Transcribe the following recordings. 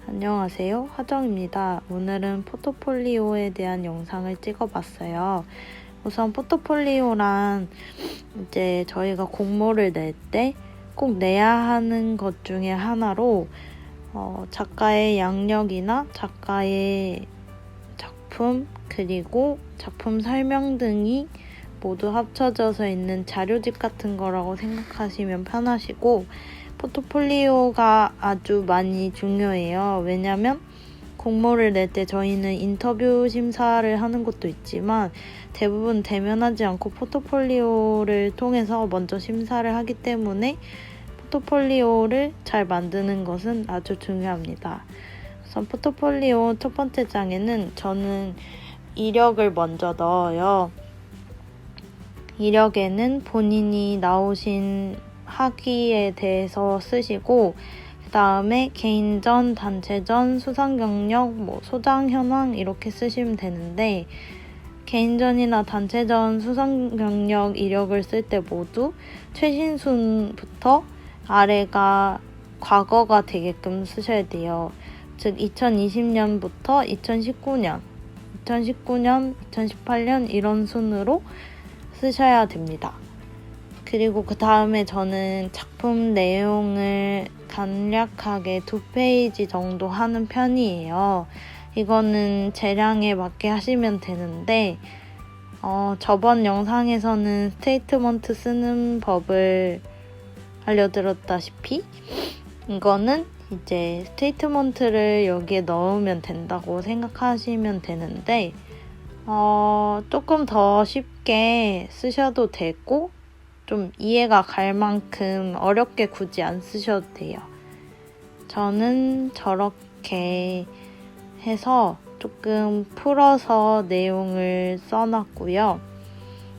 안녕하세요. 화정입니다. 오늘은 포트폴리오에 대한 영상을 찍어봤어요. 우선 포트폴리오란 이제 저희가 공모를 낼 때 꼭 내야 하는 것 중에 하나로 작가의 양력이나 작가의 작품 그리고 작품 설명 등이 모두 합쳐져서 있는 자료집 같은 거라고 생각하시면 편하시고, 포트폴리오가 아주 많이 중요해요. 왜냐면 공모를 낼 때 저희는 인터뷰 심사를 하는 것도 있지만 대부분 대면하지 않고 포트폴리오를 통해서 먼저 심사를 하기 때문에 포트폴리오를 잘 만드는 것은 아주 중요합니다. 우선 포트폴리오 첫 번째 장에는 저는 이력을 먼저 넣어요. 이력에는 본인이 나오신 학위에 대해서 쓰시고, 그 다음에 개인전, 단체전, 수상 경력, 소장 현황 이렇게 쓰시면 되는데, 개인전이나 단체전, 수상 경력 이력을 쓸 때 모두 최신순부터 아래가 과거가 되게끔 쓰셔야 돼요. 즉 2020년부터 2019년, 2018년 이런 순으로 쓰셔야 됩니다. 그리고 그 다음에 저는 작품 내용을 간략하게 2페이지 정도 하는 편이에요. 이거는 재량에 맞게 하시면 되는데, 저번 영상에서는 스테이트먼트 쓰는 법을 알려드렸다시피 이거는 이제 스테이트먼트를 여기에 넣으면 된다고 생각하시면 되는데, 조금 더 쉽게 쓰셔도 되고 좀 이해가 갈 만큼 어렵게 굳이 안 쓰셔도 돼요. 저는 저렇게 해서 조금 풀어서 내용을 써놨고요.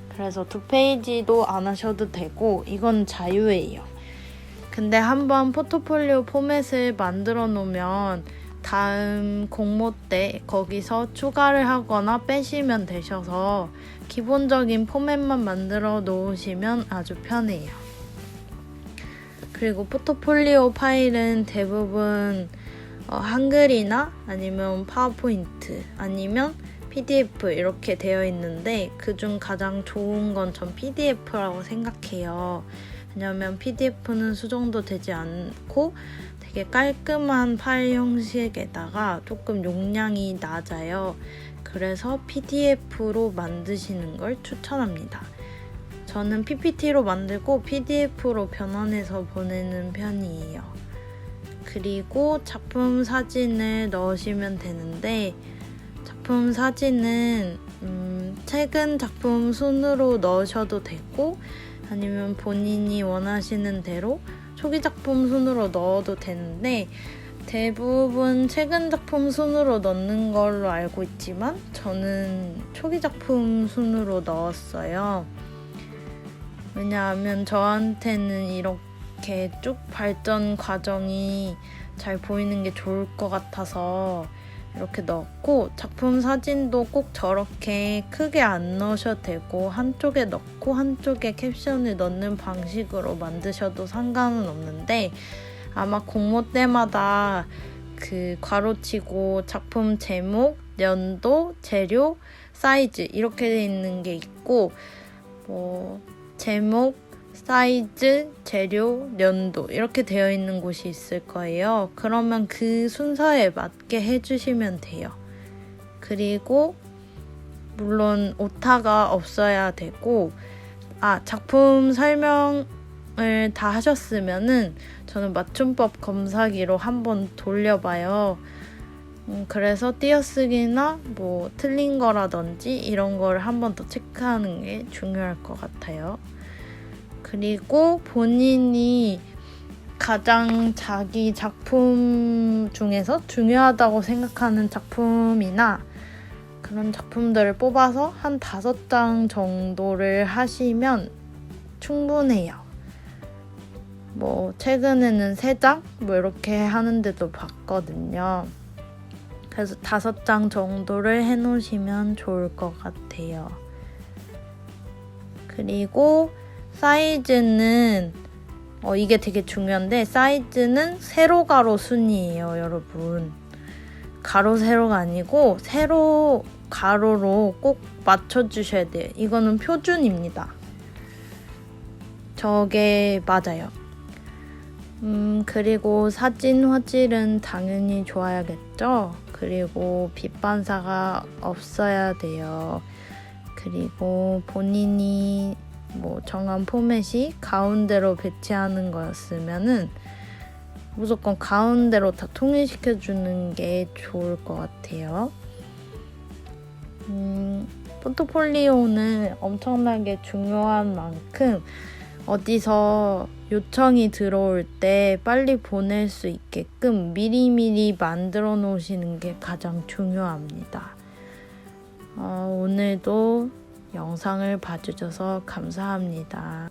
그래서 2페이지도 안 하셔도 되고 이건 자유예요. 근데 한번 포트폴리오 포맷을 만들어 놓으면 다음 공모 때 거기서 추가를 하거나 빼시면 되셔서 기본적인 포맷만 만들어 놓으시면 아주 편해요. 그리고 포트폴리오 파일은 대부분 한글이나 아니면 파워포인트 아니면 PDF 이렇게 되어 있는데, 그중 가장 좋은 건 전 PDF라고 생각해요. 왜냐면 PDF는 수정도 되지 않고 되게 깔끔한 파일 형식에다가 조금 용량이 낮아요. 그래서 PDF로 만드시는 걸 추천합니다. 저는 PPT로 만들고 PDF로 변환해서 보내는 편이에요. 그리고 작품 사진을 넣으시면 되는데, 작품 사진은 최근 작품 순으로 넣으셔도 되고 아니면 본인이 원하시는 대로 초기 작품 순으로 넣어도 되는데, 대부분 최근 작품 순으로 넣는 걸로 알고 있지만 저는 초기 작품 순으로 넣었어요. 왜냐하면 저한테는 이렇게 쭉 발전 과정이 잘 보이는 게 좋을 것 같아서 이렇게 넣었고, 작품 사진도 꼭 저렇게 크게 안 넣으셔도 되고 한쪽에 넣고 한쪽에 캡션을 넣는 방식으로 만드셔도 상관은 없는데, 아마 공모 때마다 그 괄호치고 작품 제목, 연도, 재료, 사이즈 이렇게 돼 있는 게 있고, 제목, 사이즈, 재료, 연도 이렇게 되어 있는 곳이 있을 거예요. 그러면 그 순서에 맞게 해주시면 돼요. 그리고 물론 오타가 없어야 되고, 작품 설명을 다 하셨으면은 저는 맞춤법 검사기로 한번 돌려봐요. 그래서 띄어쓰기나 틀린 거라든지 이런 걸 한번 더 체크하는 게 중요할 것 같아요. 그리고 본인이 가장 자기 작품 중에서 중요하다고 생각하는 작품이나 그런 작품들을 뽑아서 한 5장 정도를 하시면 충분해요. 최근에는 3장? 이렇게 하는데도 봤거든요. 그래서 5장 정도를 해놓으시면 좋을 것 같아요. 그리고 사이즈는 이게 되게 중요한데 사이즈는 세로 가로 순이에요, 여러분. 가로 세로가 아니고 세로 가로로 꼭 맞춰주셔야 돼요. 이거는 표준입니다. 저게 맞아요. 그리고 사진 화질은 당연히 좋아야겠죠. 그리고 빛 반사가 없어야 돼요. 그리고 본인이 정한 포맷이 가운데로 배치하는 거였으면은 무조건 가운데로 다 통일시켜주는 게 좋을 것 같아요. 포트폴리오는 엄청나게 중요한 만큼 어디서 요청이 들어올 때 빨리 보낼 수 있게끔 미리미리 만들어 놓으시는 게 가장 중요합니다. 오늘도 영상을 봐주셔서 감사합니다.